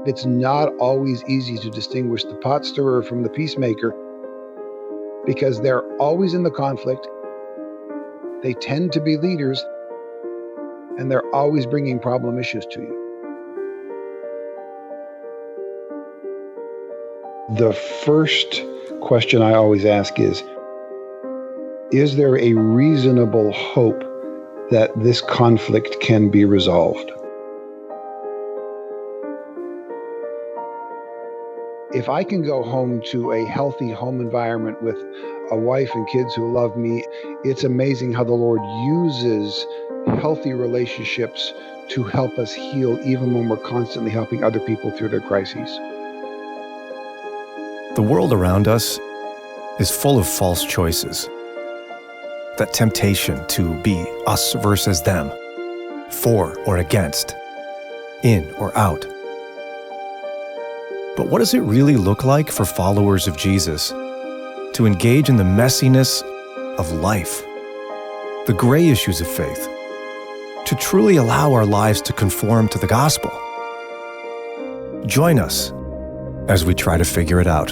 It's not always easy to distinguish the pot stirrer from the peacemaker because they're always in the conflict. They tend to be leaders, and they're always bringing problem issues to you. The first question I always ask is there a reasonable hope that this conflict can be resolved? If I can go home to a healthy home environment with a wife and kids who love me, it's amazing how the Lord uses healthy relationships to help us heal, even when we're constantly helping other people through their crises. The world around us is full of false choices. That temptation to be us versus them, for or against, in or out. But what does it really look like for followers of Jesus to engage in the messiness of life, the gray issues of faith, to truly allow our lives to conform to the gospel? Join us as we try to figure it out.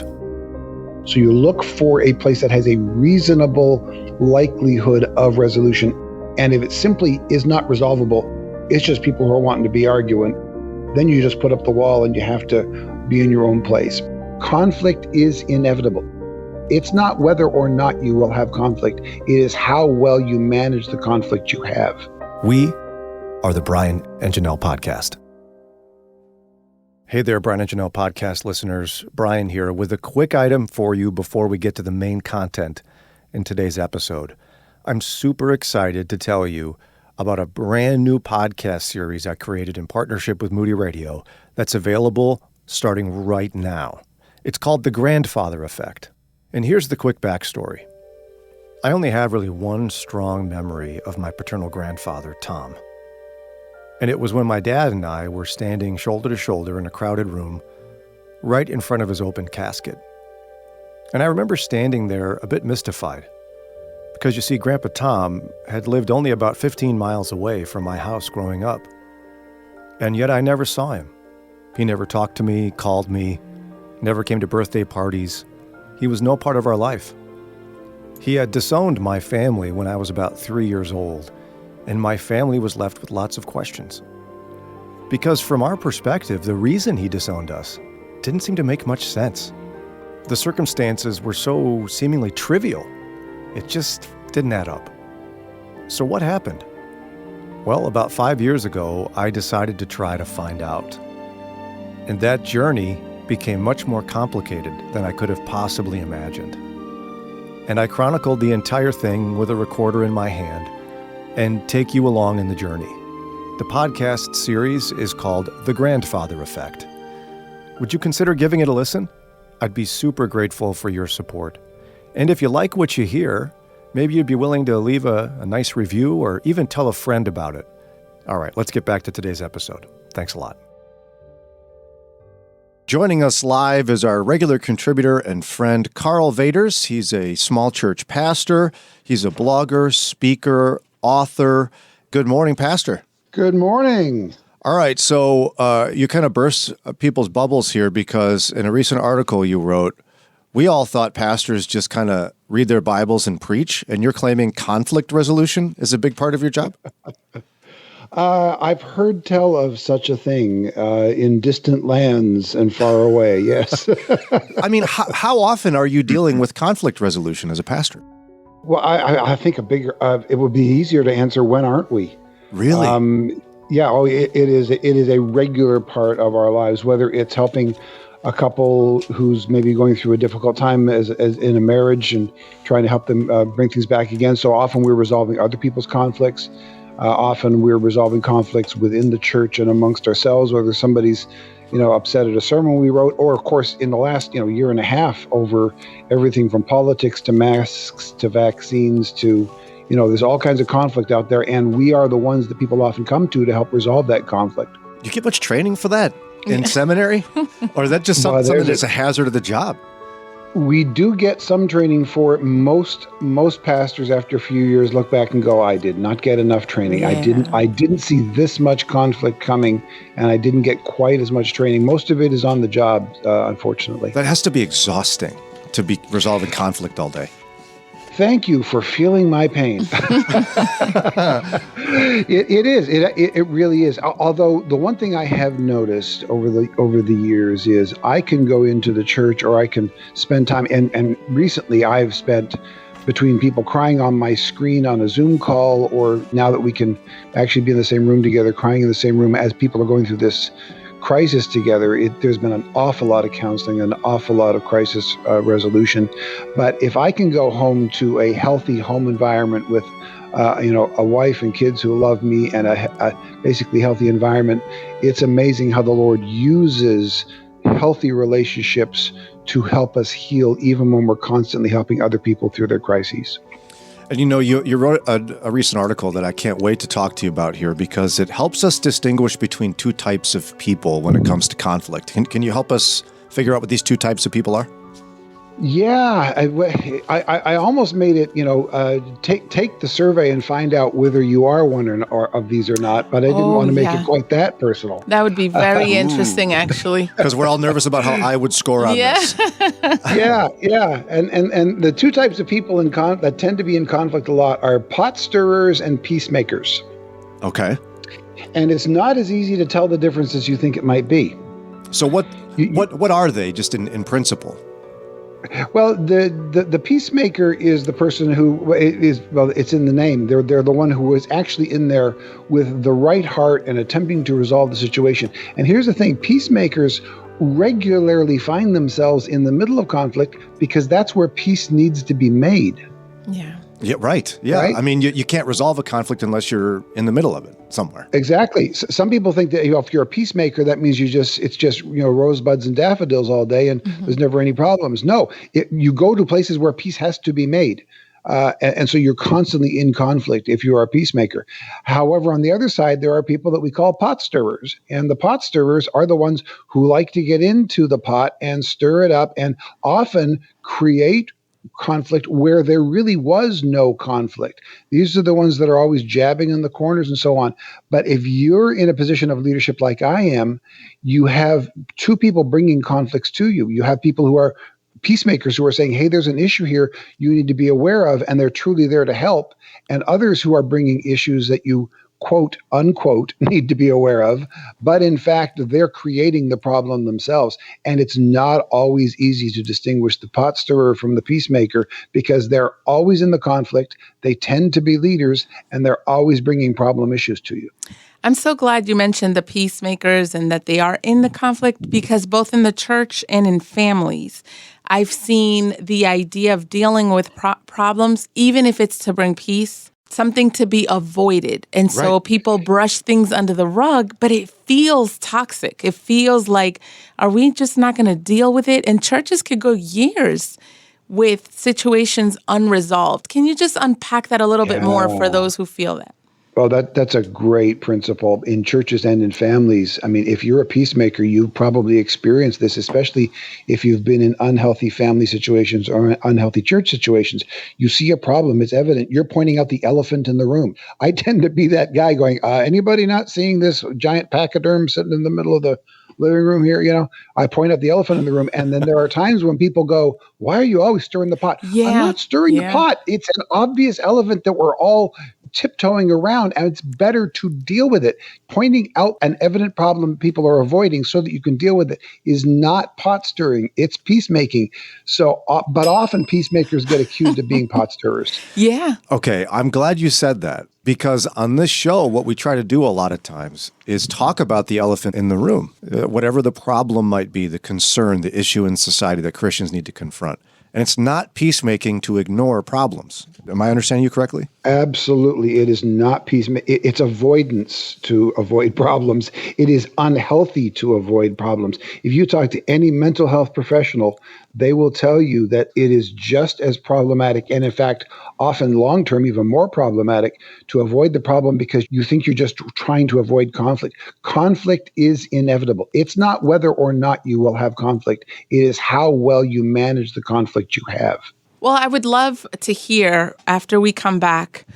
So you look for a place that has a reasonable likelihood of resolution. And if it simply is not resolvable, it's just people who are wanting to be arguing, then you just put up the wall and you have to be in your own place. Conflict is inevitable. It's not whether or not you will have conflict. It is how well you manage the conflict you have. We are the Brian and Jannelle Podcast. Hey there, Brian and Jannelle Podcast listeners. Brian here with a quick item for you before we get to the main content in today's episode. I'm super excited to tell you about a brand new podcast series I created in partnership with Moody Radio that's available starting right now. It's called The Grandfather Effect. And here's the quick backstory. I only have really one strong memory of my paternal grandfather, Tom. And it was when my dad and I were standing shoulder to shoulder in a crowded room right in front of his open casket. And I remember standing there a bit mystified because, you see, Grandpa Tom had lived only about 15 miles away from my house growing up. And yet I never saw him. He never talked to me, called me, never came to birthday parties. He was no part of our life. He had disowned my family when I was about 3 years old, and my family was left with lots of questions. Because from our perspective, the reason he disowned us didn't seem to make much sense. The circumstances were so seemingly trivial. It just didn't add up. So what happened? Well, about 5 years ago, I decided to try to find out. And that journey became much more complicated than I could have possibly imagined. And I chronicled the entire thing with a recorder in my hand and take you along in the journey. The podcast series is called The Grandfather Effect. Would you consider giving it a listen? I'd be super grateful for your support. And if you like what you hear, maybe you'd be willing to leave a nice review or even tell a friend about it. All right, let's get back to today's episode. Thanks a lot. Joining us live is our regular contributor and friend, Karl Vaters. He's a small church pastor. He's a blogger, speaker, author. Good morning, Pastor. Good morning. All right, so you kind of burst people's bubbles here because in a recent article you wrote, we all thought pastors just kind of read their Bibles and preach, and you're claiming conflict resolution is a big part of your job? I've heard tell of such a thing in distant lands and far away, yes. I mean, how often are you dealing with conflict resolution as a pastor? Well, I think it would be easier to answer, when aren't we? Really? It is a regular part of our lives, whether it's helping a couple who's maybe going through a difficult time as in a marriage and trying to help them bring things back again. So often we're resolving other people's conflicts. Often we're resolving conflicts within the church and amongst ourselves, whether somebody's, upset at a sermon we wrote, or of course in the last, year and a half over everything from politics to masks to vaccines to, there's all kinds of conflict out there. And we are the ones that people often come to help resolve that conflict. Do you get much training for that in seminary? Or is that just something that's a hazard of the job? We do get some training for it. Most pastors after a few years look back and go, I did not get enough training. Yeah. I didn't see this much conflict coming, and I didn't get quite as much training. Most of it is on the job, unfortunately. That has to be exhausting to be resolving conflict all day. Thank you for feeling my pain. It is. It really is. Although the one thing I have noticed over the years is I can go into the church, or I can spend time, and recently I've spent between people crying on my screen on a Zoom call, or now that we can actually be in the same room together, crying in the same room as people are going through this crisis together. There's been an awful lot of counseling, an awful lot of crisis resolution. But if I can go home to a healthy home environment with a wife and kids who love me, and a basically healthy environment, it's amazing how the Lord uses healthy relationships to help us heal, even when we're constantly helping other people through their crises. And you wrote a recent article that I can't wait to talk to you about here, because it helps us distinguish between two types of people when it comes to conflict. Can you help us figure out what these two types of people are? Yeah, I almost made it, take the survey and find out whether you are one of these or not, but I didn't want to make it quite that personal. That would be very interesting, actually. Because we're all nervous about how I would score on this. Yeah. And the two types of people that tend to be in conflict a lot are pot stirrers and peacemakers. Okay. And it's not as easy to tell the difference as you think it might be. So what are they, just in principle? Well, the peacemaker is the person who is, well, it's in the name. They're the one who is actually in there with the right heart and attempting to resolve the situation. And here's the thing, peacemakers regularly find themselves in the middle of conflict because that's where peace needs to be made. Yeah. Yeah, right. Yeah. Right? I mean, you can't resolve a conflict unless you're in the middle of it somewhere. Exactly. Some people think that if you're a peacemaker, that means it's just rosebuds and daffodils all day, and there's never any problems. No, you go to places where peace has to be made. And so you're constantly in conflict if you are a peacemaker. However, on the other side, there are people that we call pot stirrers. And the pot stirrers are the ones who like to get into the pot and stir it up, and often create conflict where there really was no conflict. These are the ones that are always jabbing in the corners and so on. But if you're in a position of leadership like I am, you have two people bringing conflicts to you. You have people who are peacemakers who are saying, hey, there's an issue here you need to be aware of, and they're truly there to help. And others who are bringing issues that you quote unquote need to be aware of, but in fact they're creating the problem themselves. And it's not always easy to distinguish the pot stirrer from the peacemaker, because they're always in the conflict, they tend to be leaders, and they're always bringing problem issues to you. I'm so glad you mentioned the peacemakers and that they are in the conflict, because both in the church and in families, I've seen the idea of dealing with problems, even if it's to bring peace, something to be avoided. And so people brush things under the rug, but it feels toxic. It feels like, are we just not going to deal with it? And churches could go years with situations unresolved. Can you just unpack that a little bit more for those who feel that? Well, that's a great principle in churches and in families. I mean, if you're a peacemaker, you've probably experienced this, especially if you've been in unhealthy family situations or unhealthy church situations. You see a problem, it's evident. You're pointing out the elephant in the room. I tend to be that guy going, anybody not seeing this giant pachyderm sitting in the middle of the living room here? I point out the elephant in the room. And then there are times when people go, why are you always stirring the pot? Yeah. I'm not stirring the pot. It's an obvious elephant that we're all tiptoeing around, and it's better to deal with it. Pointing out an evident problem people are avoiding so that you can deal with it is not pot stirring, it's peacemaking. So, but often peacemakers get accused of being pot stirrers. Yeah. Okay, I'm glad you said that, because on this show, what we try to do a lot of times is talk about the elephant in the room, whatever the problem might be, the concern, the issue in society that Christians need to confront. And it's not peacemaking to ignore problems. Am I understanding you correctly? Absolutely. It is not peacemaking. It's avoidance to avoid problems. It is unhealthy to avoid problems. If you talk to any mental health professional, they will tell you that it is just as problematic, and in fact, often long-term, even more problematic, to avoid the problem because you think you're just trying to avoid conflict. Conflict is inevitable. It's not whether or not you will have conflict. It is how well you manage the conflict you have. Well, I would love to hear after we come back,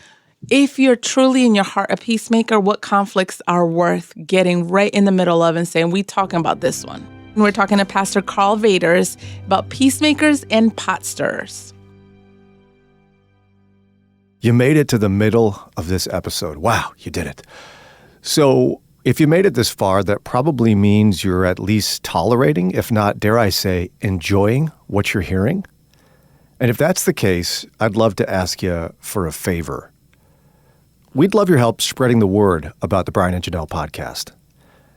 if you're truly in your heart a peacemaker, what conflicts are worth getting right in the middle of and saying, we talking about this one. And we're talking to Pastor Karl Vaters about peacemakers and pot stirrers. You made it to the middle of this episode. Wow, you did it. So if you made it this far, that probably means you're at least tolerating, if not, dare I say, enjoying what you're hearing. And if that's the case, I'd love to ask you for a favor. We'd love your help spreading the word about the Brian and Jannelle podcast.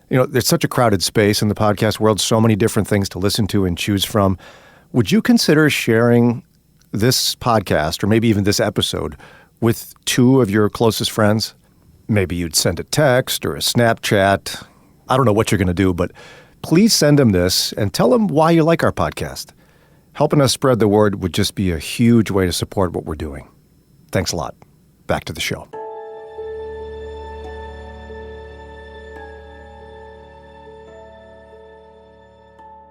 You know, there's such a crowded space in the podcast world, so many different things to listen to and choose from. Would you consider sharing this podcast, or maybe even this episode, with 2 of your closest friends? Maybe you'd send a text or a Snapchat. I don't know what you're going to do, but please send them this and tell them why you like our podcast. Helping us spread the word would just be a huge way to support what we're doing. Thanks a lot. Back to the show.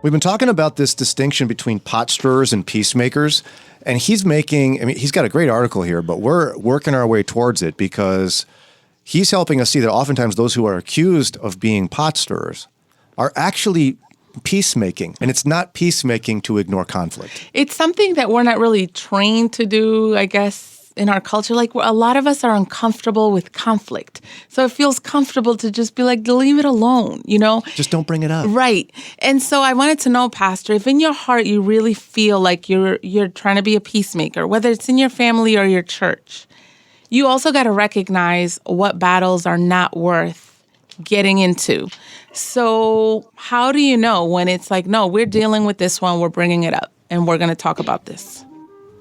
We've been talking about this distinction between pot stirrers and peacemakers, and he's got a great article here, but we're working our way towards it because he's helping us see that oftentimes those who are accused of being pot stirrers are actually peacemaking, and it's not peacemaking to ignore conflict. It's something that we're not really trained to do, I guess, in our culture. Like, a lot of us are uncomfortable with conflict. So it feels comfortable to just be like, leave it alone, you know? Just don't bring it up. Right. And so I wanted to know, Pastor, if in your heart you really feel like you're trying to be a peacemaker, whether it's in your family or your church, you also got to recognize what battles are not worth getting into. So how do you know when it's like, no, we're dealing with this one, we're bringing it up, and we're going to talk about this?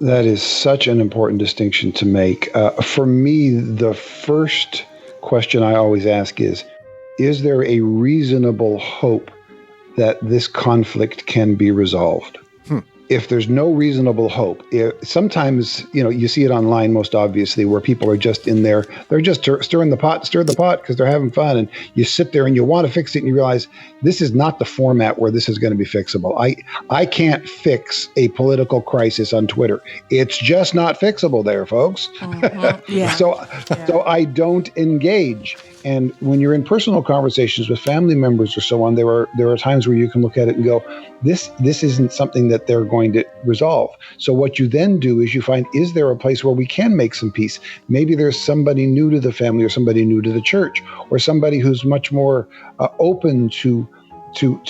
That is such an important distinction to make. For me, the first question I always ask is there a reasonable hope that this conflict can be resolved? If there's no reasonable hope, sometimes, you see it online most obviously where people are just in there, they're just stir the pot because they're having fun. And you sit there and you want to fix it and you realize this is not the format where this is going to be fixable. I can't fix a political crisis on Twitter. It's just not fixable there, folks. Mm-hmm. Yeah. So I don't engage. And when you're in personal conversations with family members or so on, there are times where you can look at it and go, this isn't something that they're going to resolve. So what you then do is you find, is there a place where we can make some peace? Maybe there's somebody new to the family or somebody new to the church or somebody who's much more open to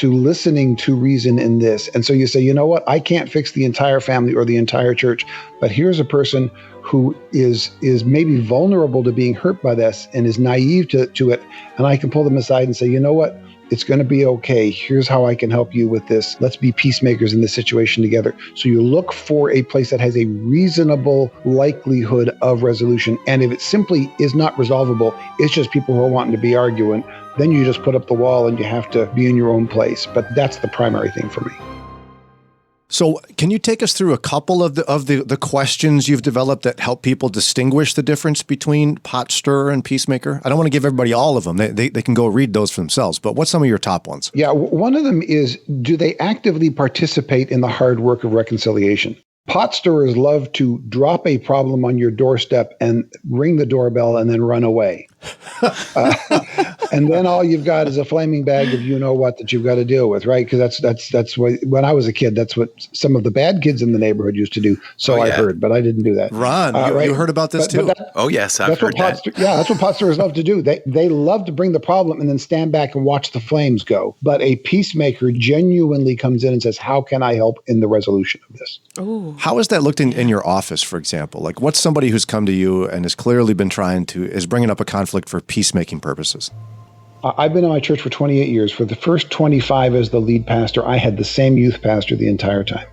listening to reason in this. And so you say, you know what, I can't fix the entire family or the entire church, but here's a person who is maybe vulnerable to being hurt by this and is naive to it. And I can pull them aside and say, you know what, it's going to be okay. Here's how I can help you with this. Let's be peacemakers in this situation together. So you look for a place that has a reasonable likelihood of resolution. And if it simply is not resolvable, it's just people who are wanting to be arguing, then you just put up the wall and you have to be in your own place. But that's the primary thing for me. So can you take us through a couple of the questions you've developed that help people distinguish the difference between pot stirrer and peacemaker? I don't want to give everybody all of them. They can go read those for themselves. But what's some of your top ones? Yeah, one of them is, do they actively participate in the hard work of reconciliation? Pot stirrers love to drop a problem on your doorstep and ring the doorbell and then run away. And then all you've got is a flaming bag of you-know-what that you've got to deal with, right? Because that's what, when I was a kid, that's what some of the bad kids in the neighborhood used to do. So I heard, but I didn't do that. Ron, you heard about this too? Yes, I've heard that. That's what pot stirrers love to do. They love to bring the problem and then stand back and watch the flames go. But a peacemaker genuinely comes in and says, how can I help in the resolution of this? Ooh. How has that looked in your office, for example? Like, what's somebody who's come to you and has clearly been is bringing up a conflict for peacemaking purposes? I've been in my church for 28 years. For the first 25 as the lead pastor, I had the same youth pastor the entire time.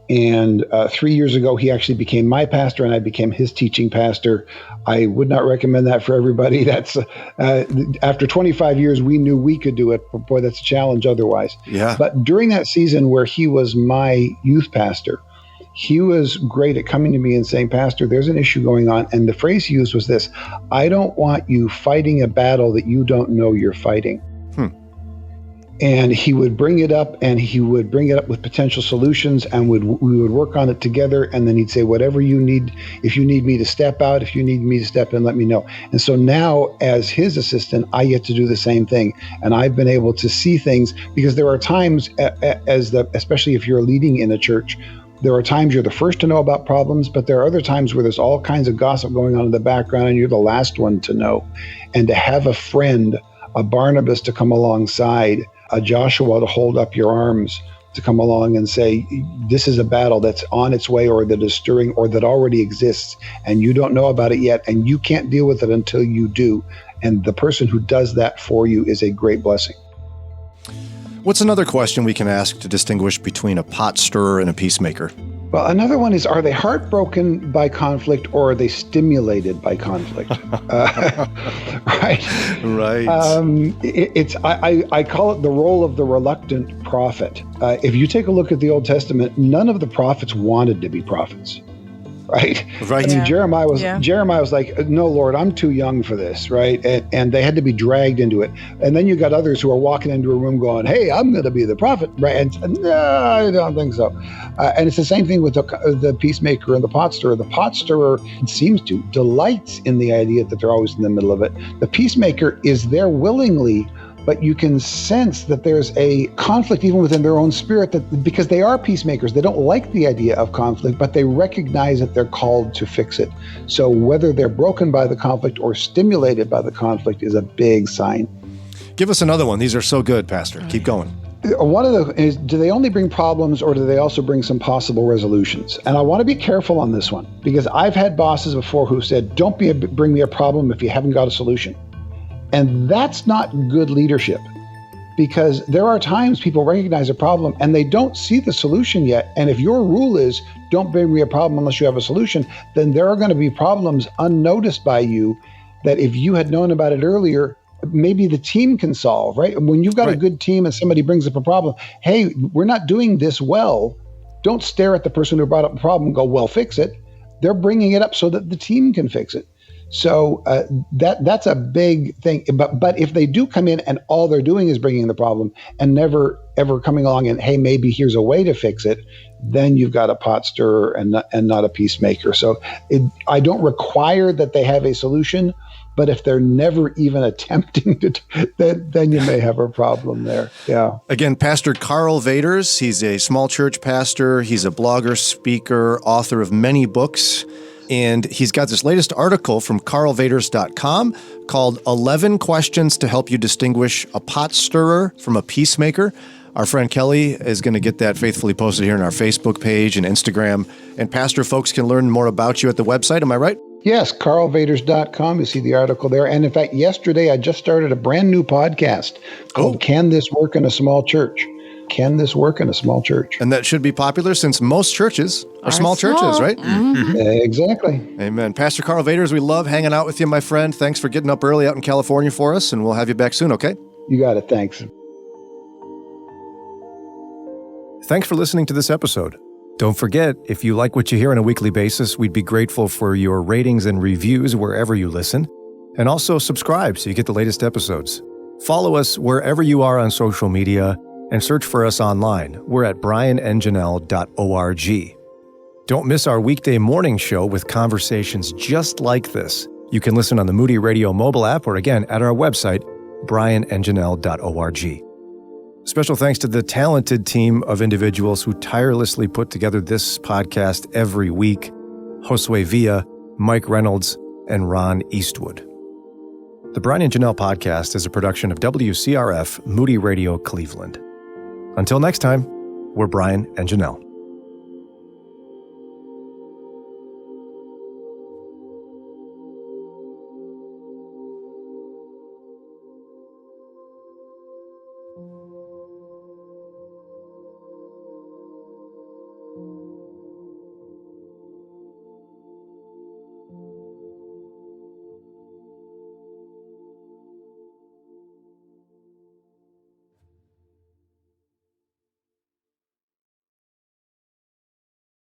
And 3 years ago, he actually became my pastor, and I became his teaching pastor. I would not recommend that for everybody. That's after 25 years, we knew we could do it. But boy, that's a challenge otherwise. Yeah. But during that season where he was my youth pastor, he was great at coming to me and saying, Pastor, there's an issue going on. And the phrase he used was this: I don't want you fighting a battle that you don't know you're fighting. And he would bring it up, and he would bring it up with potential solutions, and we would work on it together. And then he'd say, whatever you need, if you need me to step out, if you need me to step in, let me know. And so now, as his assistant, I get to do the same thing. And I've been able to see things, because there are times, especially if you're leading in a church, there are times you're the first to know about problems, but there are other times where there's all kinds of gossip going on in the background, and you're the last one to know. And to have a friend, a Barnabas to come alongside, a Joshua to hold up your arms, to come along and say, this is a battle that's on its way, or that is stirring, or that already exists, and you don't know about it yet, and you can't deal with it until you do. And the person who does that for you is a great blessing. What's another question we can ask to distinguish between a pot stirrer and a peacemaker? Well, another one is, are they heartbroken by conflict, or are they stimulated by conflict? Right. I call it the role of the reluctant prophet. If you take a look at the Old Testament, none of the prophets wanted to be prophets. Right. I mean, Jeremiah was like, no, Lord, I'm too young for this. Right. And they had to be dragged into it. And then you got others who are walking into a room going, hey, I'm going to be the prophet. Right. And no, I don't think so. And it's the same thing with the peacemaker and the pot stirrer. The pot stirrer, it seems to, delights in the idea that they're always in the middle of it. The peacemaker is there willingly, but you can sense that there's a conflict even within their own spirit, that because they are peacemakers, they don't like the idea of conflict, but they recognize that they're called to fix it. So whether they're broken by the conflict or stimulated by the conflict is a big sign. Give us another one. These are so good, Pastor. Keep going. One of them is, do they only bring problems, or do they also bring some possible resolutions? And I want to be careful on this one, because I've had bosses before who said, don't bring me a problem if you haven't got a solution. And that's not good leadership, because there are times people recognize a problem and they don't see the solution yet. And if your rule is, don't bring me a problem unless you have a solution, then there are going to be problems unnoticed by you that if you had known about it earlier, maybe the team can solve, right? When you've got a good team and somebody brings up a problem, hey, we're not doing this well. Don't stare at the person who brought up the problem and go, well, fix it. They're bringing it up so that the team can fix it. So that's a big thing. But if they do come in and all they're doing is bringing the problem and never ever coming along and, hey, maybe here's a way to fix it, then you've got a pot stirrer and not a peacemaker. So I don't require that they have a solution, but if they're never even attempting to, then you may have a problem there. Yeah. Again, Pastor Karl Vaters, he's a small church pastor. He's a blogger, speaker, author of many books. And he's got this latest article from karlvaters.com called 11 Questions to Help You Distinguish a Pot Stirrer from a Peacemaker. Our friend Kelly is going to get that faithfully posted here on our Facebook page and Instagram. And Pastor, folks can learn more about you at the website. Am I right? Yes, karlvaters.com. You see the article there. And in fact, yesterday I just started a brand new podcast called Can This Work in a Small Church? Can this work in a small church? And that should be popular since most churches are small churches, right? Mm-hmm. Exactly. Amen. Pastor Karl Vaters, we love hanging out with you, my friend. Thanks for getting up early out in California for us, and we'll have you back soon, okay? You got it. Thanks. Thanks for listening to this episode. Don't forget, if you like what you hear on a weekly basis, we'd be grateful for your ratings and reviews wherever you listen. And also subscribe so you get the latest episodes. Follow us wherever you are on social media, and search for us online. We're at brianandjannelle.org. Don't miss our weekday morning show with conversations just like this. You can listen on the Moody Radio mobile app or again at our website, brianandjannelle.org. Special thanks to the talented team of individuals who tirelessly put together this podcast every week: Josue Villa, Mike Reynolds, and Ron Eastwood. The Brian and Jannelle podcast is a production of WCRF Moody Radio Cleveland. Until next time, we're Brian and Jannelle.